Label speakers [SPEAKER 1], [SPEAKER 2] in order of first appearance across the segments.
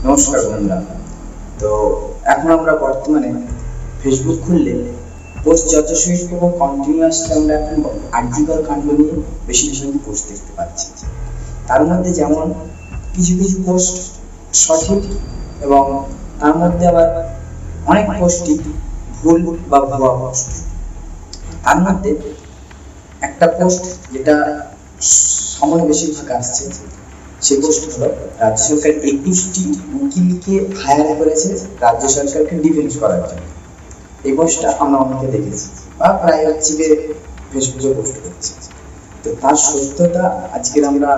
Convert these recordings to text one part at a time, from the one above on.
[SPEAKER 1] নমস্কার বন্ধুরা। তো এখন আমরা বর্তমানে ফেসবুক খুললে পোস্ট যথেষ্টই এবং কন্টিনিউয়াসলি আমরা এখন আর্থিকর কাণ্ড নিয়ে বেশিরভাগ পোস্ট দেখতে পাচ্ছি। তার মধ্যে যেমন কিছু কিছু পোস্ট সঠিক এবং তার মধ্যে আবার অনেক পোস্টই ভুল বা ভুয়া পোস্ট। তার মধ্যে একটা পোস্ট যেটা সময় বেশিরভাগ আসছে, সেই পোস্ট হলো রাজ্য সরকার 21টি উকিলকে হায়ার করেছে রাজ্য সরকারকে ডিফেন্স করার জন্য। এই পোস্টটা আমরা অনেকে দেখেছি বা প্রায় হচ্ছে ফেসবুকে পোস্ট করছে। তো তার সত্যতা আজকের আমরা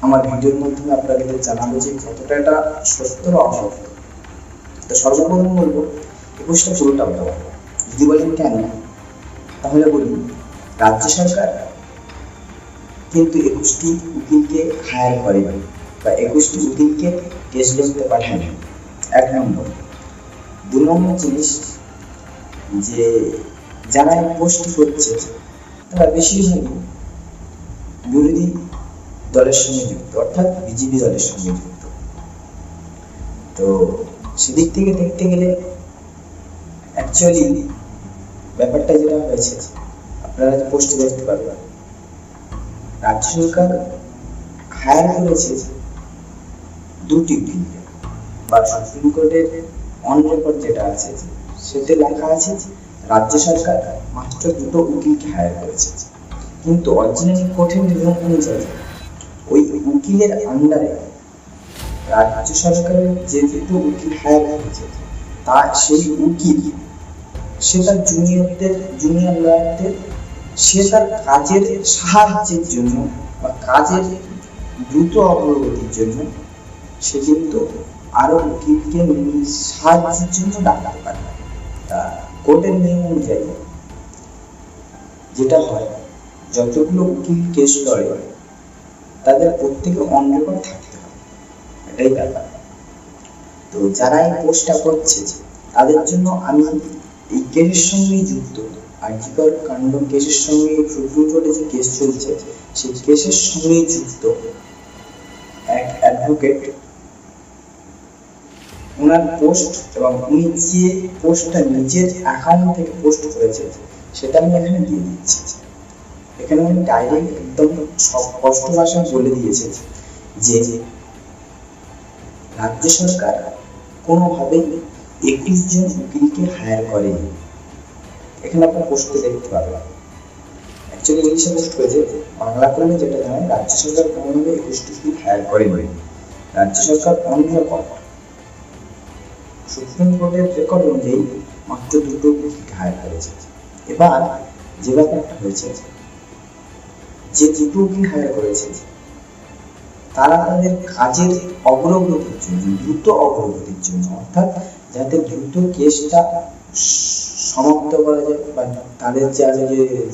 [SPEAKER 1] আমার ভিডিওর মাধ্যমে আপনাদের জানাবো যে কতটা এটা সত্য বা অসত্য। তো সর্বপ্রথম বলবো এই পোস্টটা পুরোটা বলবো। যদি বলেন কেন, তাহলে বলুন রাজ্য সরকার কিন্তু 21টি উকিলকে হায়ার করেনি বা 21টি উকিলকে কেস লড়তে পাঠায়নি। এক নম্বর। 2 নম্বর জিনিস, যে যারা এই পোস্ট করছে তারা বেশিরভাগই বিরোধী দলের সঙ্গে যুক্ত, অর্থাৎ বিজেপি দলের সঙ্গে যুক্ত। তো সেদিক থেকে দেখতে গেলে অ্যাকচুয়ালি ব্যাপারটা যেটা হয়েছে, আপনারা যে পোস্টে দেখতে পারবেন রাজ্য সরকার হায়ার করেছে 2টি উকিলকে, বা সুপ্রিম কোর্টের অন রেকর্ড যেটা আছে সেটা লেখা আছে রাজ্য সরকার মাত্র 2টো উকিলকে হায়ার করেছে। কিন্তু অরিজিনাল কোর্টের নিয়ম অনুযায়ী ওই উকিলের আন্ডারে রাজ্য সরকারের যে 2টো উকিল হায়ার করেছে তা সেই উকিল সে তার জুনিয়র লয়ারদের সে তার কাজের সাহায্যের জন্য বা কাজের দ্রুত অগ্রগতির জন্য সে কিন্তু আরো উকিলকে সাহায্যের জন্য ডাকতে পারে। তা কোর্টের নিয়ম অনুযায়ী যেটা হয়, যতগুলো উকিল কেস লড়ে তাদের প্রত্যেকে অন রেকর্ড থাকতে হবে, এটাই ব্যাপার। তো যারা এই পোস্টটা করছে তাদের জন্য আমি এই কেসের সঙ্গেই যুক্ত, আর্থিকর কাণ্ড কেসের সঙ্গে সুপ্রিম কোর্টে যে কেস চলছে সেই কেসের সঙ্গেই যুক্ত এক অ্যাডভোকেট। ওনার পোস্ট এবং উনি যে পোস্টটা নিজের অ্যাকাউন্ট থেকে পোস্ট করেছে সেটা আমি এখানে দিয়ে দিচ্ছি। এখানে উনি ডাইরেক্ট একদম স্পষ্ট ভাষায় বলে দিয়েছে যে রাজ্য সরকার কোনোভাবেই 21 জন উকিলকে হায়ার করেনি। এখানে আপনার পোস্টে দেখতে পাবেন, অ্যাকচুয়ালি ইংলিশে পোস্ট করেছে, বাংলা করলে যেটা জানেন রাজ্য সরকার কোনোভাবে 21টি উকিল হায়ার করেনি। রাজ্য সরকার অন রেকর্ড সুপ্রিম কোর্টের রেকর্ড অনুযায়ী মাত্র 2টো উকিলকে হায়ার করেছে। এবার যে ব্যাপারটা হয়েছে, যে 2টো উকিল হায়ার করেছে তারা তাদের কাজের অগ্রগতির জন্য, দ্রুত অগ্রগতির জন্য, অর্থাৎ যাতে দ্রুত কেসটা সমাপ্ত করা যায়, বা তাদের যে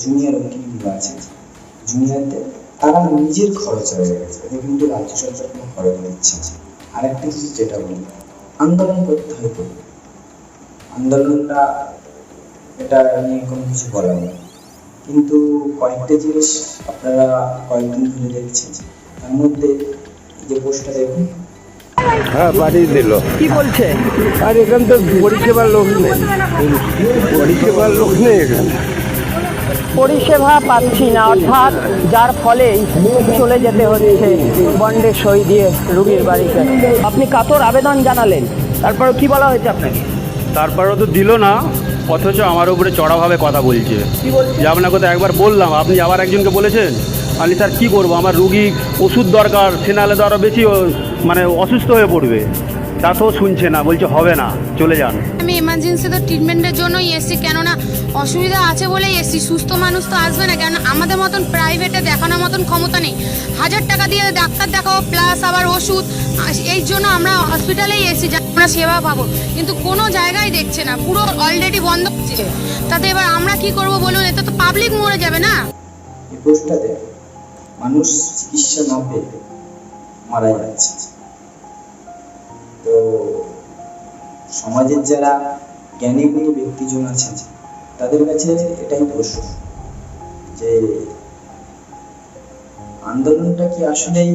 [SPEAKER 1] জুনিয়র উকিলগুলো আছে জুনিয়রদের তারা নিজের খরচ হয়ে গেছে, এটা কিন্তু রাজ্য সরকার কোনো খরচ দিচ্ছে। আরেকটা জিনিস যেটা বলি, আন্দোলন করতে হয়তো আন্দোলনটা এটা নিয়ে কোনো কিছু বলার নেই, কিন্তু কয়েকটা জিনিস আপনারা কয়েকদিন ধরে দেখছেন। তার মধ্যে যে পোস্টটা দেখুন,
[SPEAKER 2] হ্যাঁ পাঠিয়ে দিল।
[SPEAKER 3] কি বলছে?
[SPEAKER 2] আর এখান তো পরিষেবার লোক নেই, পরিষেবার লোক নেই এখানে।
[SPEAKER 3] পরিষেবা পাচ্ছি না, অর্থাৎ যার ফলে চলে যেতে হচ্ছে বন্ডে সই দিয়ে রুগীর বাড়িতে। আপনি কাতর আবেদন জানালেন, তারপর কি বলা হয়েছে আপনাকে?
[SPEAKER 4] তারপরেও তো দিল না, অথচ আমার উপরে চড়াভাবে কথা বলছে।
[SPEAKER 3] কি বলছে?
[SPEAKER 4] যে আপনাকে তো একবার বললাম, আপনি আবার একজনকে বলেছেন। আমি স্যার কী করবো, আমার রুগী ওষুধ দরকার, সে নাহলে তো আরও বেশি মানে অসুস্থ হয়ে পড়বে। তা তো শুনছে না, বলছে হবে না, চলে যান।
[SPEAKER 5] আমি এমার্জেন্সিতে ট্রিটমেন্টের জন্যই এসেছি, কেননা অসুবিধা আছে বলেই এসেছি। সুস্থ মানুষ তো আসবে না, কেন আমাদের মতন প্রাইভেটে দেখানোর মতন ক্ষমতা নেই। 1000 টাকা দিয়ে ডাক্তার দেখাবো প্লাস আবার ওষুধ, এই জন্য আমরা হসপিটালেই এসেছি যে আমরা সেবা পাবো, কিন্তু কোনো জায়গায় দেখছে না, পুরো অলরেডি বন্ধ হচ্ছে। তাতে এবার আমরা কি করব বলুন, এতে তো পাবলিক মরে যাবে না।
[SPEAKER 1] এই পোস্টটাতে মানুষ চিকিৎসা না পেয়ে মারা যাচ্ছে। তো সমাজের যারা জ্ঞানীগুণী ব্যক্তিজন আছেন তাদের কাছে এটাই প্রশ্ন যে আন্দোলনটা কি আসলেই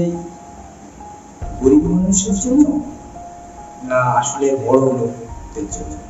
[SPEAKER 1] গরিব মানুষের জন্য না আসলে বড় লোকদের জন্য?